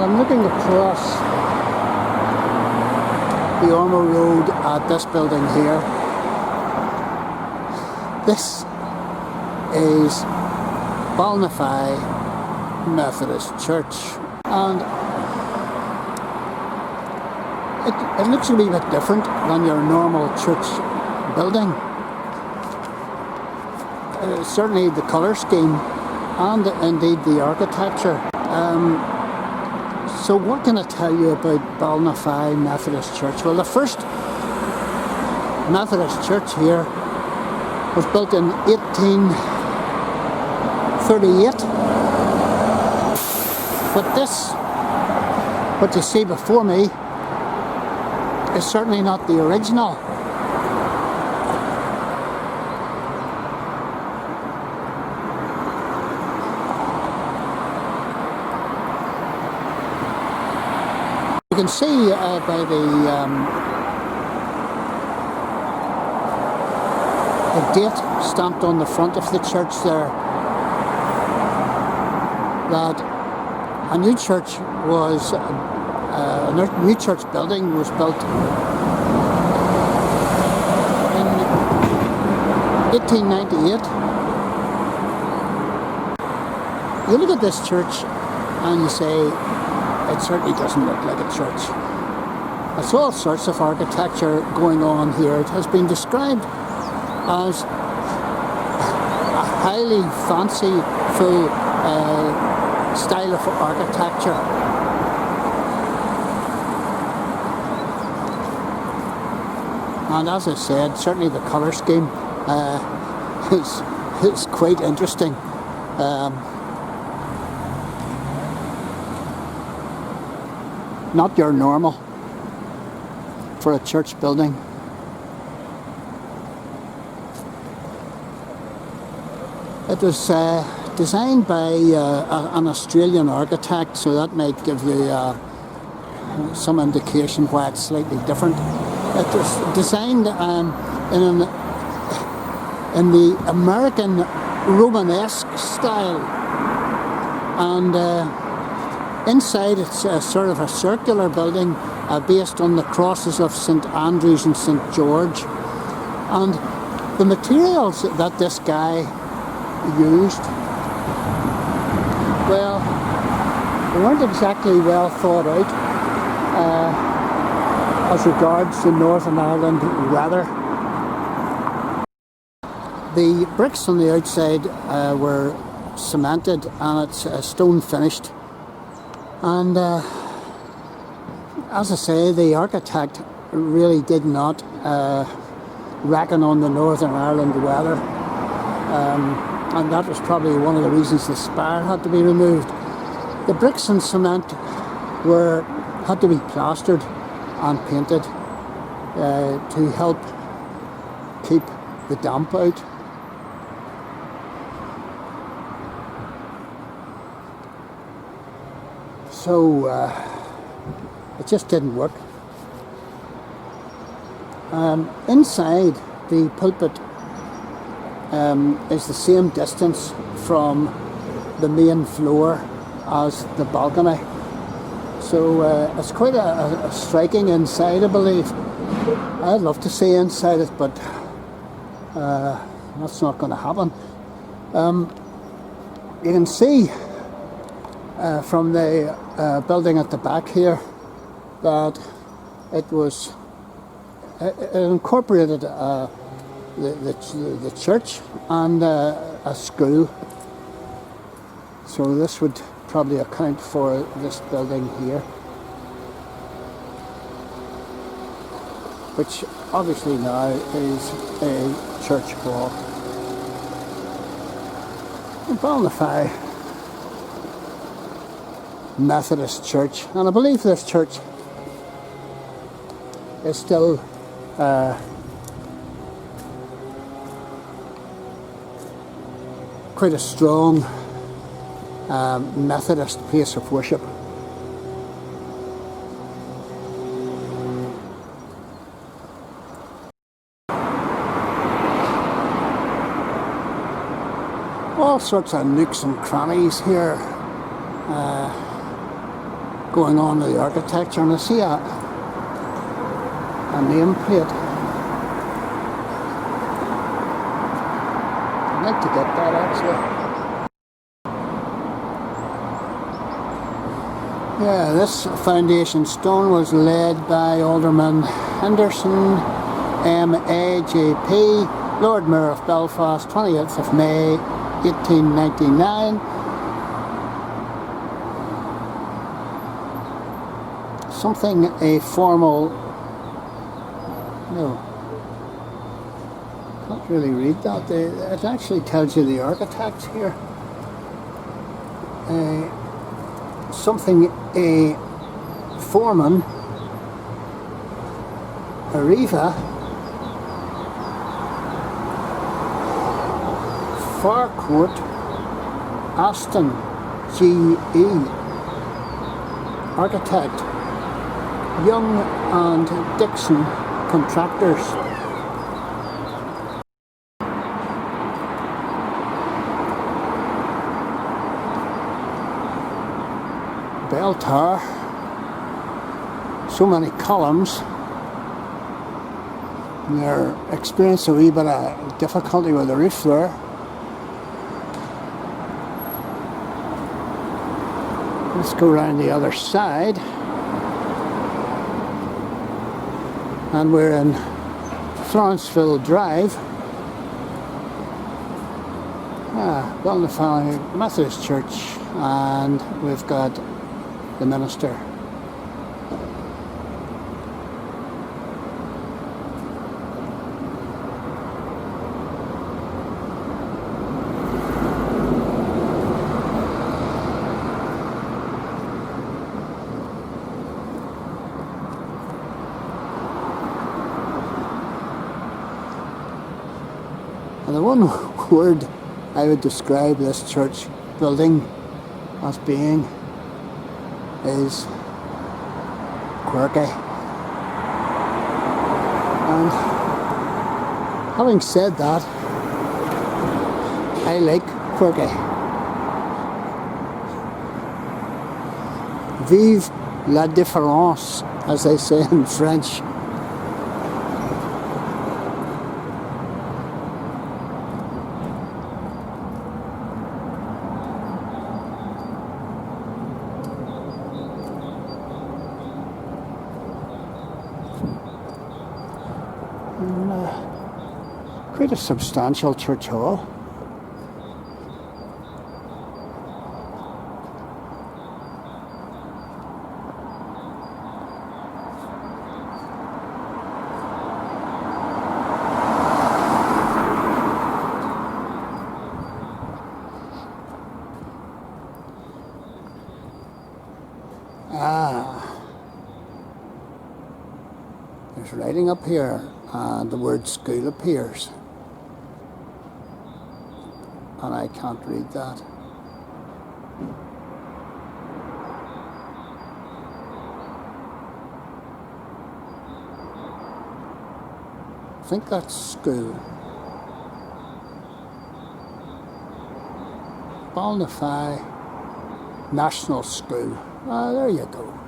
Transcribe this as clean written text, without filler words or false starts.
I'm looking across the Ormeau Road at this building here. This is Ballynafeigh Methodist Church, and it looks a wee bit different than your normal church building. Certainly the colour scheme and indeed the architecture. So what can I tell you about Ballynaheigh Methodist Church? Well, the first Methodist church here was built in 1838. But this, what you see before me, is certainly not the original. You can see by the date stamped on the front of the church there that a new church was, a new church building was built in 1898. You look at this church and you say, it certainly doesn't look like a church. There's all sorts of architecture going on here. It has been described as a highly fanciful style of architecture. And as I said, certainly the colour scheme is quite interesting. Not your normal for a church building. It was designed by an Australian architect, so that might give you some indication why it's slightly different. It was designed in the American Romanesque style, and inside it's sort of a circular building based on the crosses of St Andrew's and St George. And the materials that this guy used, well, they weren't exactly well thought out as regards the Northern Ireland weather. The bricks on the outside were cemented and it's stone finished. And as I say, the architect really did not reckon on the Northern Ireland weather, and that was probably one of the reasons the spire had to be removed. The bricks and cement had to be plastered and painted to help keep the damp out. So it just didn't work. Inside, the pulpit is the same distance from the main floor as the balcony. So it's quite a striking inside, I believe. I'd love to see inside it, but that's not going to happen. You can see from the building at the back here that it incorporated the church and a school. So this would probably account for this building here, which obviously now is a church hall. Ballynaheigh Methodist Church, and I believe this church is still quite a strong Methodist place of worship. All sorts of nooks and crannies here. going on with the architecture, and I see a nameplate. I'd like to get that actually. Yeah, this foundation stone was laid by Alderman Henderson, M.A.J.P., Lord Mayor of Belfast, 28th of May, 1899. Something a formal, no, can't really read that. It actually tells you the architects here. Something a Forman Aston, G.E. Architect, Young and Dickson Contractors. Bell tower, so many columns, and they're experiencing a wee bit of difficulty with the roof there. Let's go around the other side, and we're in Florenceville Drive, Ballynafeigh Methodist Church, and we've got the minister. And the one word I would describe this church building as being is quirky. And having said that, I like quirky. Vive la différence, as they say in French. Quite a substantial church hall. There's writing up here, and the word school appears. And I can't read that. I think that's school. Ballynafeigh National School. There you go.